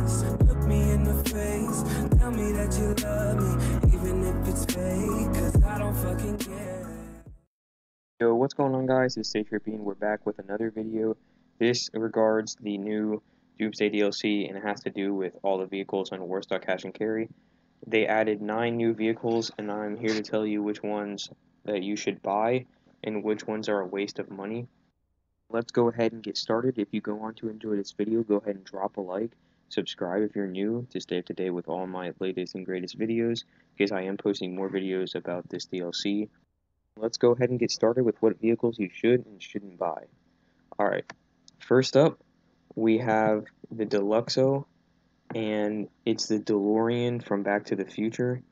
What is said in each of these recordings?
face, look me in the face, tell me that you love me, even if it's fake, cause I don't fucking care. Yo, what's going on, guys? It's Stay Trippy, and we're back with another video. This regards the new Doomsday DLC, and it has to do with all the vehicles on Warstock Cash and Carry. They added 9 new vehicles, and I'm here to tell you which ones that you should buy and which ones are a waste of money. Let's go ahead and get started. If you go on to enjoy this video, go ahead and drop a like, subscribe if you're new to stay up to date with all my latest and greatest videos, because I am posting more videos about this DLC. Let's go ahead and get started with what vehicles you should and shouldn't buy. Alright, first up, we have the Deluxo, and it's the DeLorean from Back to the Future.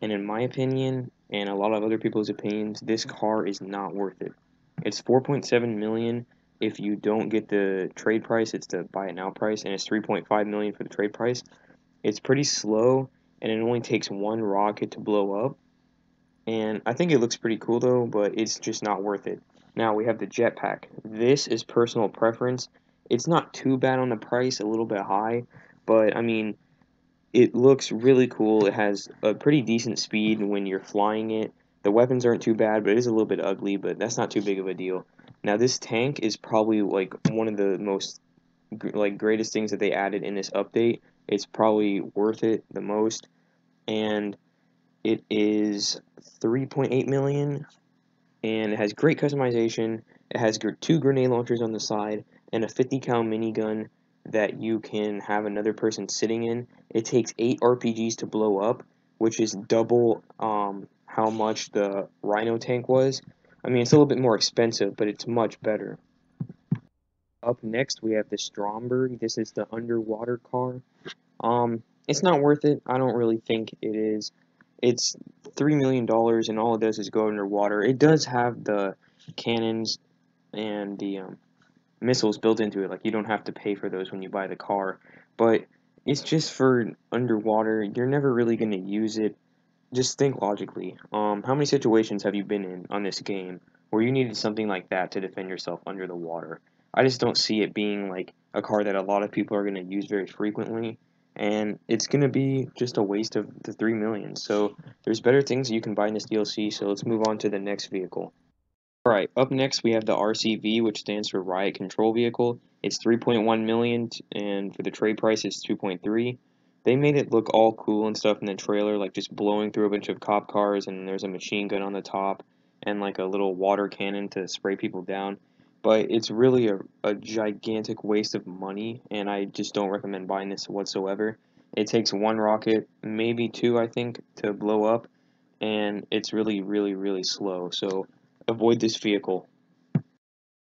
And in my opinion, and a lot of other people's opinions, this car is not worth it. It's 4.7 million if you don't get the trade price. It's the buy it now price, and it's 3.5 million for the trade price. It's pretty slow, and it only takes one rocket to blow up. And I think it looks pretty cool though, but it's just not worth it. Now we have the jetpack. This is personal preference. It's not too bad on the price, a little bit high, but I mean, it looks really cool. It has a pretty decent speed when you're flying it. The weapons aren't too bad, but it is a little bit ugly, but that's not too big of a deal. Now this tank is probably like one of the most greatest things that they added in this update. It's probably worth it the most, and it is 3.8 million, and it has great customization. It has 2 grenade launchers on the side and a 50 cal minigun that you can have another person sitting in. It takes 8 RPGs to blow up, which is double how much the Rhino tank was. I mean, it's a little bit more expensive, but it's much better. Up next, we have the Stromberg. This is the underwater car. It's not worth it. I don't really think it is. It's $3 million, and all it does is go underwater. It does have the cannons and the missiles built into it. Like, you don't have to pay for those when you buy the car, but it's just for underwater. You're never really going to use it. Just think logically. How many situations have you been in on this game where you needed something like that to defend yourself under the water? I just don't see it being like a car that a lot of people are going to use very frequently, and it's going to be just a waste of the 3 million. So there's better things that you can buy in this DLC, so let's move on to the next vehicle. Alright, up next we have the RCV, which stands for Riot Control Vehicle. It's 3.1 million, and for the trade price it's 2.3. They made it look all cool and stuff in the trailer, like just blowing through a bunch of cop cars, and there's a machine gun on the top, and like a little water cannon to spray people down. But it's really a gigantic waste of money, and I just don't recommend buying this whatsoever. It takes 1 rocket, maybe 2 I think, to blow up, and it's really, really, really slow, so avoid this vehicle.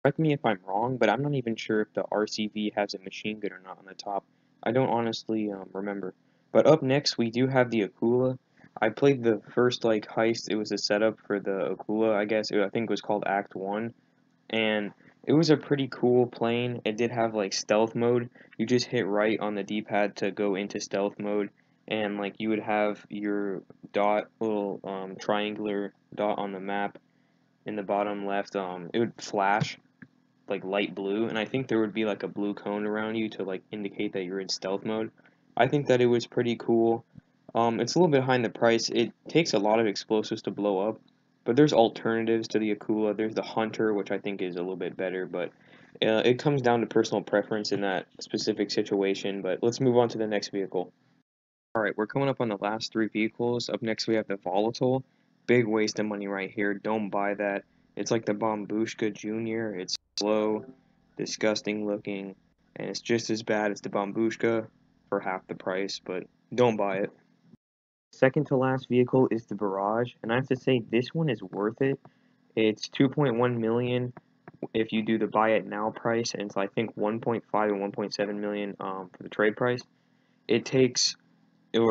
Correct me if I'm wrong, but I'm not even sure if the RCV has a machine gun or not on the top. I don't honestly remember. But up next, we do have the Akula. I played the first heist. It was a setup for the Akula, I guess. I think it was called Act 1. And it was a pretty cool plane. It did have stealth mode. You just hit right on the D-pad to go into stealth mode, and you would have your little triangular dot on the map in the bottom left. It would flash light blue, and I think there would be a blue cone around you to indicate that you're in stealth mode. I think that it was pretty cool. It's a little bit high in the price. It takes a lot of explosives to blow up, but there's alternatives to the Akula. There's the Hunter, which I think is a little bit better, but it comes down to personal preference in that specific situation. But let's move on to the next vehicle. Alright, we're coming up on the last 3 vehicles. Up next we have the Volatile. Big waste of money right here. Don't buy that. It's like the Bombushka Jr. It's slow, disgusting looking, and it's just as bad as the Bombushka for half the price, but don't buy it. Second to last vehicle is the Barrage, and I have to say this one is worth it. It's 2.1 million if you do the buy it now price, and it's I think 1.5 and 1.7 million for the trade price. It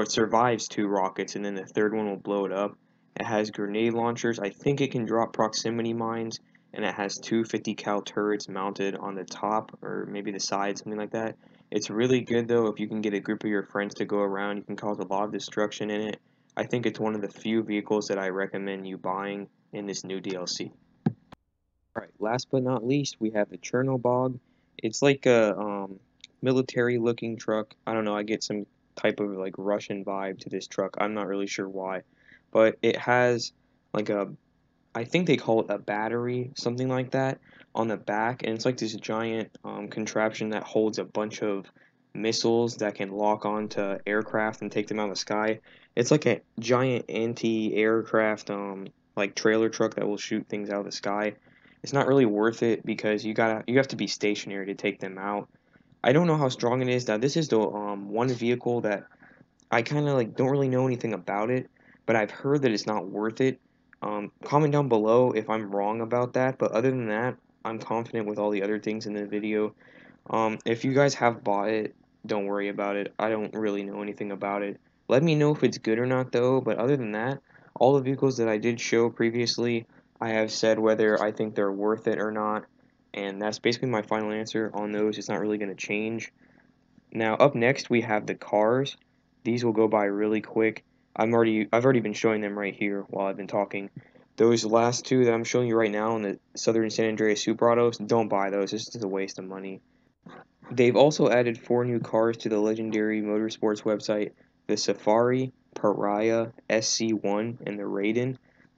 survives 2 rockets, and then the third one will blow it up. It has grenade launchers. I think it can drop proximity mines, and it has 2 50 cal turrets mounted on the top or maybe the side, something like that. It's really good though if you can get a group of your friends to go around. You can cause a lot of destruction in it. I think it's one of the few vehicles that I recommend you buying in this new DLC. Alright, last but not least, we have the Chernobog. It's like a military looking truck. I don't know, I get some type of like Russian vibe to this truck. I'm not really sure why. But it has like a, I think they call it a battery, something like that, on the back, and it's like this giant contraption that holds a bunch of missiles that can lock onto aircraft and take them out of the sky. It's like a giant anti-aircraft like trailer truck that will shoot things out of the sky. It's not really worth it because you have to be stationary to take them out. I don't know how strong it is. Now this is the one vehicle that I kind of like don't really know anything about it, but I've heard that it's not worth it. Comment down below if I'm wrong about that, but other than that, I'm confident with all the other things in the video. If you guys have bought it, don't worry about it. I don't really know anything about it. Let me know if it's good or not though, but other than that, all the vehicles that I did show previously, I have said whether I think they're worth it or not, and that's basically my final answer on those. It's not really going to change. Now up next we have the cars. These will go by really quick. I've already been showing them right here while I've been talking. Those last two that I'm showing you right now in the Southern San Andreas Super Autos, don't buy those. It's just a waste of money. They've also added 4 new cars to the legendary motorsports website: the Safari, Pariah, SC1, and the Raiden.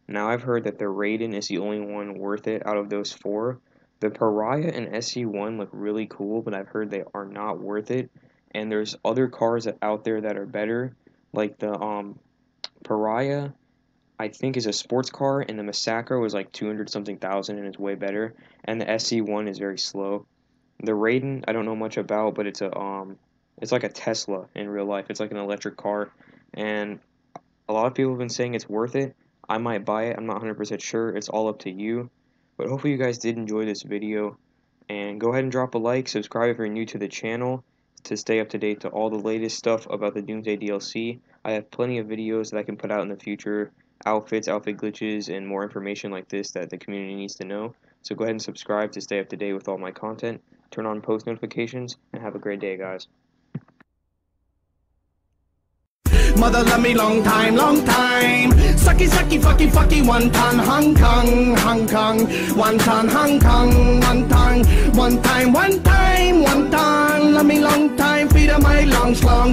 Now I've heard that the Raiden is the only one worth it out of those 4. The Pariah and SC1 look really cool, but I've heard they are not worth it. And there's other cars out there that are better, like the Pariah, I think is a sports car, and the Massacre was like 200 something thousand and it's way better. And the SC1 is very slow. The Raiden, I don't know much about, but it's like a Tesla in real life. It's like an electric car, and a lot of people have been saying it's worth it. I might buy it. I'm not 100% sure. It's all up to you. But hopefully you guys did enjoy this video, and go ahead and drop a like, subscribe if you're new to the channel to stay up to date to all the latest stuff about the Doomsday DLC. I have plenty of videos that I can put out in the future, outfits, outfit glitches, and more information like this that the community needs to know. So go ahead and subscribe to stay up to date with all my content. Turn on post notifications, and have a great day, guys. Mother love me long time, long time. Sucky, sucky, fucky, fucky, one ton, Hong Kong, Hong Kong. One ton, Hong Kong, one ton. One time, one time, one ton. Love me long time, feed of my long slong.